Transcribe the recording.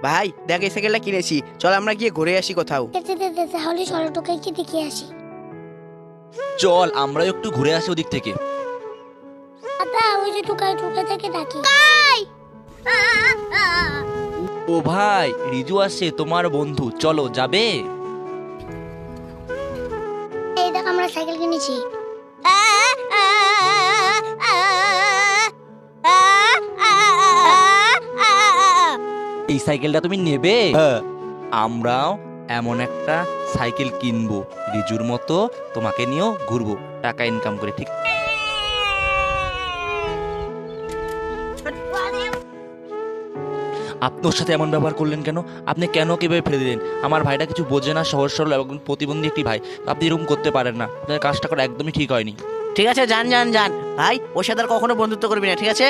ভাই দেখ এই সাইকেলটা কিনেছি, চল আমরা গিয়ে ঘুরে আসি কোথাও। তাহলে চলো টোকাইকে দেখে আসি। চল আমরা একটু ঘুরে আসি ওদিক থেকে। দাদা ওই যে টোকাই থেকে ডাকি। ও ভাই, রিজু আসছে, তোমার বন্ধু, চলো যাবে? এই দেখ আমরা সাইকেল কিনেছি। এই সাইকেলটা তুমি নেবে? আমরাও এমন একটা সাইকেল কিনবো, রিজুর মতো তোমাকে নিয়েও ঘুরবো, টাকা ইনকাম করে। ঠিক আপনি ওর সাথে এমন ব্যবহার করলেন কেন? আপনি কেন কিভাবে ফেলে দিলেন? আমার ভাইটা কিছু বোঝে না, সহজ সরল এবং প্রতিবন্ধী একটি ভাই, আপনি এরকম করতে পারেন না। আপনার কাজটা করা একদমই ঠিক হয়নি। ঠিক আছে, যান যান যান ভাই, ওর সাথে আর কখনো বন্ধুত্ব করবি না, ঠিক আছে?